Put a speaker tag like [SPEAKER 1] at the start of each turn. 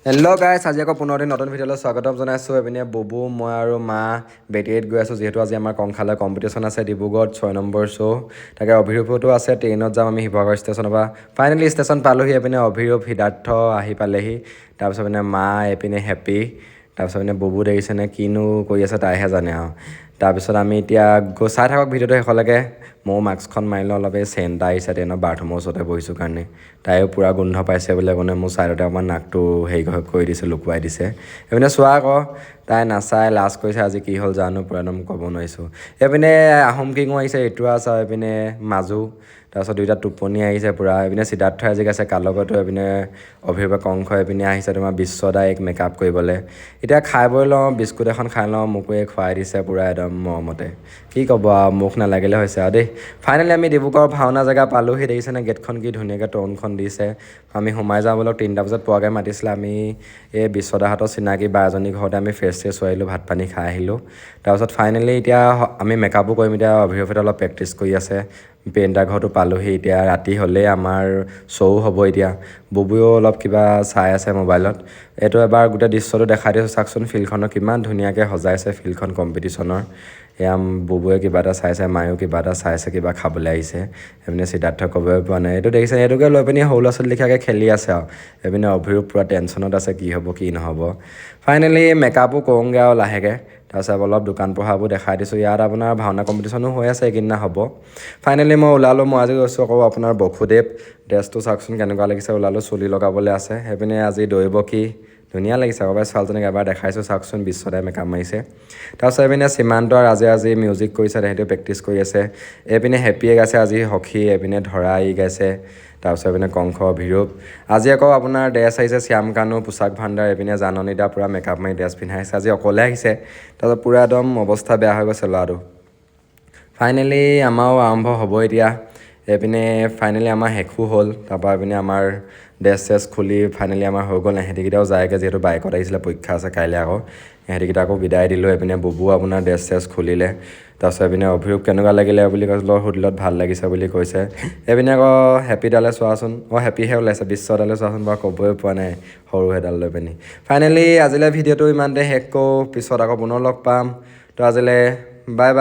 [SPEAKER 1] Hello' গাইছ, আজি আকৌ পুনৰ দিন নতুন ভিডিঅ'লৈ স্বাগতম জনাইছোঁ। এইপিনে বুবু, মই আৰু মা বেটেৰীত গৈ আছোঁ, যিহেতু আজি আমাৰ কংখালে কম্পিটিশ্যন আছে ডিব্ৰুগড়ত 6 নম্বৰ শ্ব'। তাকে অভিৰূপতো আছে, ট্ৰেইনত যাম আমি শিৱসাগৰ ষ্টেচনৰ পৰা। ফাইনেলি ষ্টেচন পালোহি। এইপিনে অভিৰূপ, সিদ্ধাৰ্থ আহি পালেহি। তাৰপিছত পিনে মা, এইপিনে হেপী, তাৰপিছত পিনে বুবু দেখিছেনে কিনো কৰি আছে তাইহে জানে আৰু। তাৰপিছত আমি এতিয়া চাই থাকক ভিডিঅ'টো শেষলৈকে। ময়ো মাস্কখন মাৰি লওঁ, অলপ এই চেণ্ট এটা আহিছে ট্ৰেইনৰ বাথৰুমৰ ওচৰতে বহিছোঁ কাৰণে। তাইও পূৰা গোন্ধ পাইছে বোলে, মানে মোৰ ছাইডতে অকণমান নাকটো হেৰি কৰি দিছে, লুকুৱাই দিছে। এইপিনে চোৱা আকৌ, তাই নাচাই লাজ কৰিছে, আজি কি হ'ল জানো, পূৰা একদম ক'ব নোৱাৰিছোঁ। এইপিনে আহোম কিঙো আহিছে, ঋতুৰাজ, এইপিনে মাজু, তাৰপিছত দুইটা টোপনি আহিছে পূৰা। এইপিনে সিদ্ধাৰ্থই আজি গাইছে কালগতো, এইপিনে অভিৰূপে কংশ, এইপিনে আহিছে তোমাৰ বিশ্বদাই মেকআপ কৰিবলৈ। এতিয়া খাই বৈ লওঁ, বিস্কুট এখন খাই লওঁ, মোকো এই খুৱাই দিছে পূৰা একদম মৰমতে। কি ক'ব আৰু, মুখ নালাগিলে হৈছে আৰু দেই। ফাইনেলি আমি ডিব্ৰুগড়ৰ ভাওনা জেগা পালোহি। দেখিছেনে গেটখন কি ধুনীয়াকৈ তৰুণখন দিছে। আমি সোমাই যাওঁ বোলো, 3টা বজাত পোৱাকৈ মাতিছিলে। আমি এই বিশ্বদাহঁতৰ চিনাকি বা এজনী ঘৰতে আমি ফ্ৰেছ হৈ আহিলোঁ, ভাত পানী খাই আহিলোঁ। তাৰপিছত ফাইনেলি এতিয়া আমি মেকআপো কৰিম। এতিয়া অভিৰূপে অলপ প্ৰেক্টিচ কৰি আছে। পেইণ্টাৰ ঘৰটো পালোহি, এতিয়া ৰাতি হ'লেই আমাৰ শ্ব' হ'ব এতিয়া। বুবুৱেও অলপ কিবা চাই আছে মোবাইলত। এইটো এবাৰ গোটেই দৃশ্যটো দেখাই দিছোঁ, চাওকচোন ফিল্ডখনৰ কিমান ধুনীয়াকৈ সজাইছে ফিল্ডখন কম্পিটিশ্যনৰ। এয়া বুবুৱে কিবা এটা চাইছে, মায়েও কিবা এটা চাইছে, কিবা খাবলৈ আহিছে। এইপিনে সিদ্ধাৰ্থই ক'বই পৰা নাই। এইটো দেখিছে, এইটোকে লৈ পিনি সৰু ল'ৰা ছোৱালী লেখীয়াকৈ খেলি আছে আৰু। এইপিনে অভিৰূপ পূৰা টেনশ্যনত আছে, কি হ'ব কি নহ'ব। ফাইনেলি মেকআপো কৰোঁগৈ আৰু লাহেকৈ। তাৰপিছত অলপ দোকান পোহাৰবোৰ দেখাই দিছোঁ। ইয়াত আপোনাৰ ভাওনা কম্পিটিশ্যনো হৈ আছে, এইকেইদিনা হ'ব। ফাইনেলি মই ওলালোঁ, মই আজি গৈছোঁ আকৌ আপোনাৰ বসুদেৱ। ড্ৰেছটো চাওকচোন কেনেকুৱা লাগিছে, ওলালোঁ, চুলি লগাবলৈ আছে। সেইপিনে আজি দৌৰিব কি ধুনীয়া লাগিছে আকৌ, ছোৱালীজনীক এবাৰ দেখাইছোঁ, চাওকচোন বিশ্বদাই মেকআপ মাৰিছে। তাৰপিছত এইপিনে সীমান্ত আৰু আজি মিউজিক কৰিছে, তেহেঁতিও প্ৰেক্টিচ কৰি আছে। এইপিনে হেপীয়ে গাইছে আজি সখী, এইপিনে ধৰা গাইছে। তাৰপিছত এইপিনে কংশ, অভিৰূপ। আজি আকৌ আপোনাৰ ড্ৰেছ আহিছে শ্যাম কানু, পোচাক ভাণ্ডাৰ, এইপিনে জাননী দা পূৰা মেকআপ মাৰি ড্ৰেছ পিন্ধাইছে। আজি অকলে আহিছে, তাৰপিছত পূৰা একদম অৱস্থা বেয়া হৈ গৈছে ল'ৰাটো। ফাইনেলি আমাৰো আৰম্ভ হ'ব এতিয়া। এইপিনে ফাইনেলি আমাৰ শেষো হ'ল। তাৰপৰা এইপিনে আমাৰ ড্ৰেছ চেছ খুলি ফাইনেলি আমাৰ হৈ গ'ল। এহেঁতিকেইটাও যায়গৈ, যিহেতু বাইকত আহিছিলে, পৰীক্ষা আছে কাইলৈ আকৌ। এহেঁতিকেইটাকো বিদায় দিলোঁ। এইপিনে বুবু আপোনাৰ ড্ৰেছ চেছ খুলিলে। তাৰপিছত এইপিনে অভিৰূপ কেনেকুৱা লাগিলে বুলি কৈছিলোঁ, সুধিলত ভাল লাগিছে বুলি কৈছে। এইপিনে আকৌ হেপীডালে চোৱাচোন, হেপীহে ওলাইছে, বিশ্বদালে চোৱাচোন বাৰু ক'বই পৰা নাই সৰু সেইডাল লৈ পিনি। ফাইনেলি আজিলৈ ভিডিঅ'টো ইমানতে শেষ কৰোঁ, পিছত আকৌ পুনৰ লগ পাম। তো আজিলৈ বাই বাই।